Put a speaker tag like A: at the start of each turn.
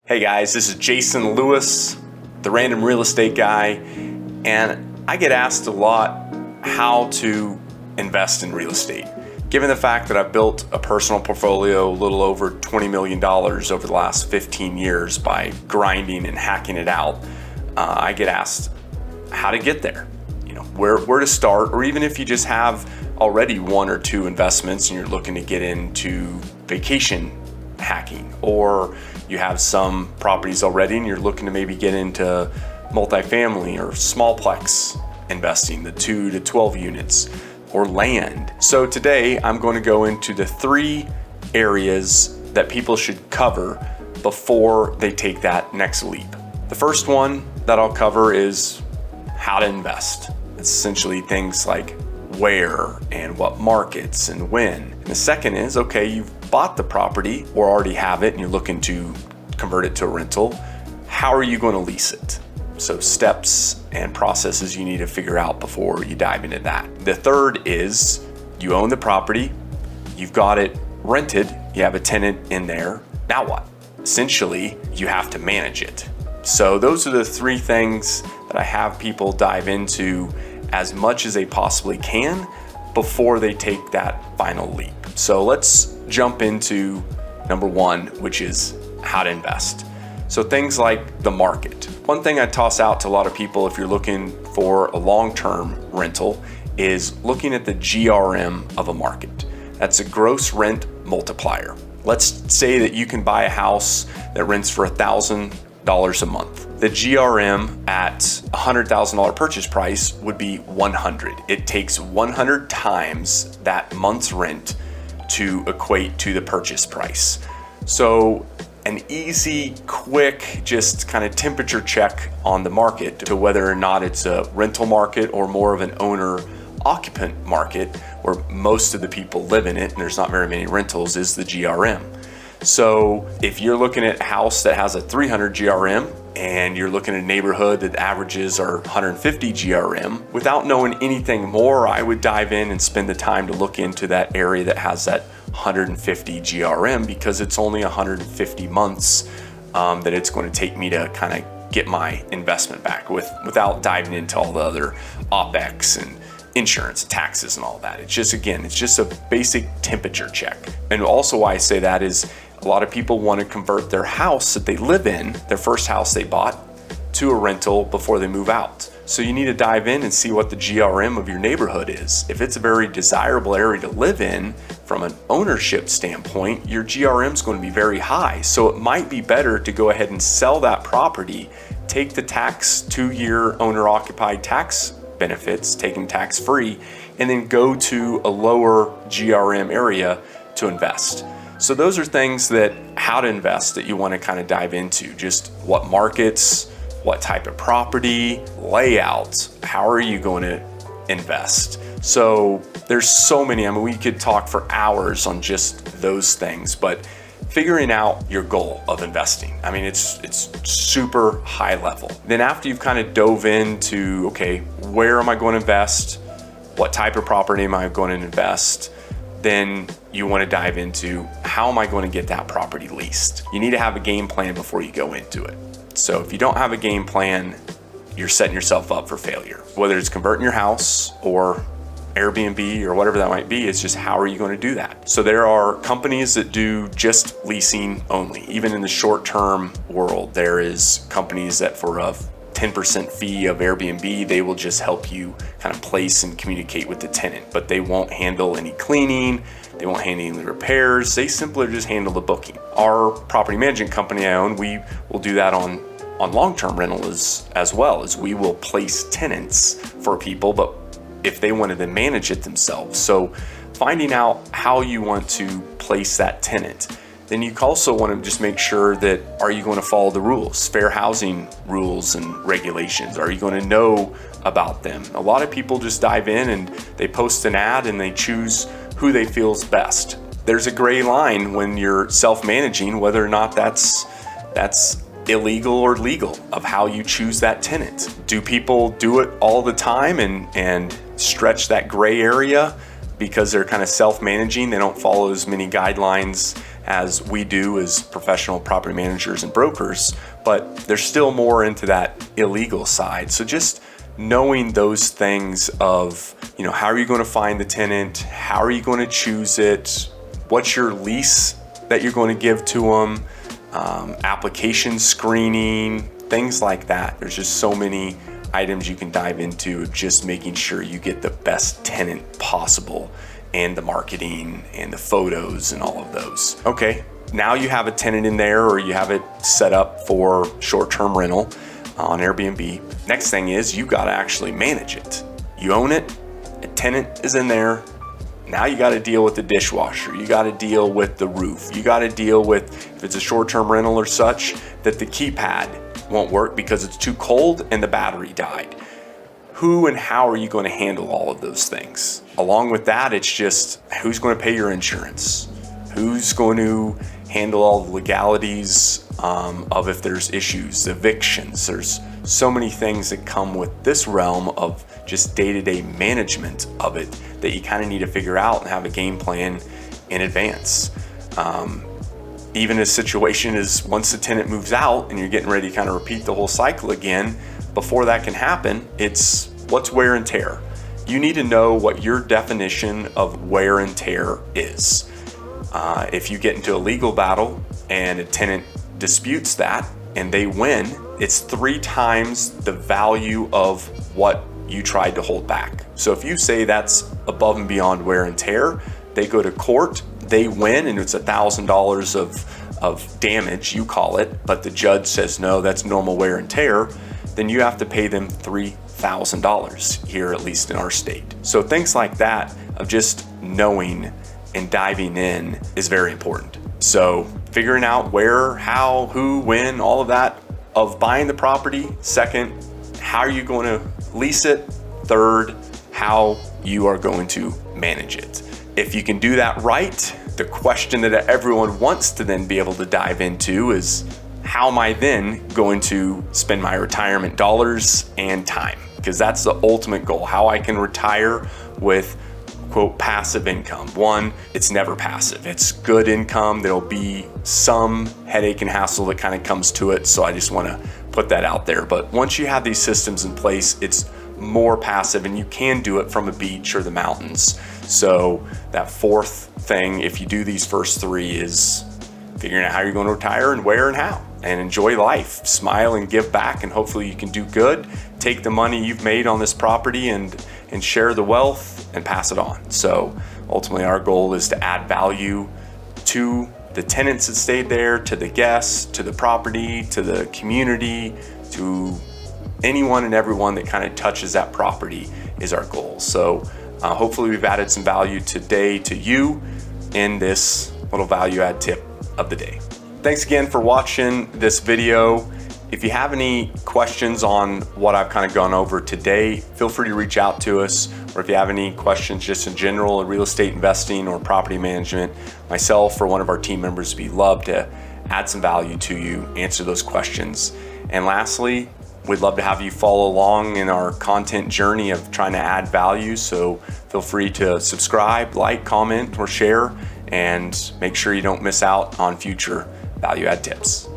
A: Hey guys, this is Jason Lewis, the Random Real Estate Guy, and I get asked a lot how to invest in real estate. Given the fact that I've built a personal portfolio a little over $20 million over the last 15 years by grinding and hacking it out, I get asked how to get there, where to start, or even if you just have already one or two investments and you're looking to get into vacation hacking, or you have some properties already and you're looking to maybe get into multifamily or smallplex investing, the 2 to 12 units, or land. So today I'm going to go into the 3 areas that people should cover before they take that next leap. The first one that I'll cover is how to invest. It's essentially things like where and what markets and when. And the second is, okay, you've bought the property or already have it and you're looking to convert it to a rental. How are you going to lease it? So steps and processes you need to figure out before you dive into that. The third is you own the property, you've got it rented, you have a tenant in there. Now what? Essentially, you have to manage it. So those are the 3 things that I have people dive into as much as they possibly can before they take that final leap. So let's jump into number 1, which is how to invest. So things like the market. One thing I toss out to a lot of people if you're looking for a long-term rental is looking at the GRM of a market. That's a gross rent multiplier. Let's say that you can buy a house that rents for $1,000 a month. The GRM at $100,000 purchase price would be 100. It takes 100 times that month's rent to equate to the purchase price. So an easy, quick, just kind of temperature check on the market to whether or not it's a rental market or more of an owner-occupant market where most of the people live in it and there's not very many rentals is the GRM. So if you're looking at a house that has a 300 GRM and you're looking at a neighborhood that averages are 150 GRM, without knowing anything more, I would dive in and spend the time to look into that area that has that 150 GRM because it's only 150 months that it's going to take me to kind of get my investment back without diving into all the other OPEX and insurance, taxes and all that. It's just a basic temperature check. And also why I say that is a lot of people want to convert their house that they live in, their first house they bought, to a rental before they move out. So you need to dive in and see what the GRM of your neighborhood is. If it's a very desirable area to live in from an ownership standpoint, your GRM is going to be very high. So it might be better to go ahead and sell that property, take the tax 2-year owner-occupied tax benefits, take them tax-free, and then go to a lower GRM area to invest. So those are things that how to invest that you want to kind of dive into. Just what markets, what type of property, layout, how are you going to invest? So there's so many, we could talk for hours on just those things, but figuring out your goal of investing. It's super high level. Then after you've kind of dove into, okay, where am I going to invest? What type of property am I going to invest? Then you want to dive into how am I going to get that property leased? You need to have a game plan before you go into it. So if you don't have a game plan, you're setting yourself up for failure. Whether it's converting your house or Airbnb or whatever that might be, it's just how are you going to do that? So there are companies that do just leasing only. Even in the short-term world, there is companies that for a 10% fee of Airbnb, they will just help you kind of place and communicate with the tenant, but they won't handle any cleaning, they won't handle any repairs, they simply just handle the booking. Our property management company I own, we will do that on long-term rental as well, as we will place tenants for people, but if they wanted to manage it themselves. So finding out how you want to place that tenant. Then you also want to just make sure that, are you going to follow the rules, fair housing rules and regulations? Are you going to know about them? A lot of people just dive in and they post an ad and they choose who they feel is best. There's a gray line when you're self-managing, whether or not that's illegal or legal of how you choose that tenant. Do people do it all the time and stretch that gray area because they're kind of self-managing? They don't follow as many guidelines as we do as professional property managers and brokers, but there's still more into that illegal side. So just knowing those things of, how are you going to find the tenant? How are you going to choose it? What's your lease that you're going to give to them? Application screening, things like that. There's just so many items you can dive into, just making sure you get the best tenant possible, and the marketing and the photos and all of those. Okay, now you have a tenant in there, or you have it set up for short-term rental on Airbnb. Next thing is you got to actually manage it. You own it, a tenant is in there. Now you got to deal with the dishwasher. You got to deal with the roof. You got to deal with, if it's a short-term rental or such, that the keypad won't work because it's too cold and the battery died. Who and how are you going to handle all of those things? Along with that, it's just who's going to pay your insurance? Who's going to handle all the legalities of if there's issues, evictions? There's so many things that come with this realm of just day-to-day management of it that you kind of need to figure out and have a game plan in advance. Even a situation is once the tenant moves out and you're getting ready to kind of repeat the whole cycle again, before that can happen, it's what's wear and tear. You need to know what your definition of wear and tear is. If you get into a legal battle and a tenant disputes that and they win, it's 3 times the value of what you tried to hold back. So if you say that's above and beyond wear and tear, they go to court, they win, and it's $1,000 of damage, you call it, but the judge says no, that's normal wear and tear, then you have to pay them $3,000 here, at least in our state. So things like that of just knowing and diving in is very important. So figuring out where, how, who, when, all of that of buying the property. Second, how are you going to lease it? Third, how you are going to manage it. If you can do that right, the question that everyone wants to then be able to dive into is, how am I then going to spend my retirement dollars and time? Because that's the ultimate goal, how I can retire with, quote, passive income. One, it's never passive. It's good income. There'll be some headache and hassle that kind of comes to it. So I just want to put that out there. But once you have these systems in place, it's more passive, and you can do it from a beach or the mountains. So that fourth thing, if you do these first 3, is figuring out how you're going to retire and where and how, and enjoy life, smile and give back, and hopefully you can do good, take the money you've made on this property and share the wealth and pass it on. So ultimately our goal is to add value to the tenants that stayed there, to the guests, to the property, to the community, to anyone and everyone that kind of touches that property is our goal. So hopefully we've added some value today to you in this little value add tip of the day. Thanks again for watching this video. If you have any questions on what I've kind of gone over today, feel free to reach out to us. Or if you have any questions just in general, real estate investing or property management, myself or one of our team members would love to add some value to you, answer those questions. And lastly, we'd love to have you follow along in our content journey of trying to add value. So feel free to subscribe, like, comment, or share, and make sure you don't miss out on future value add tips.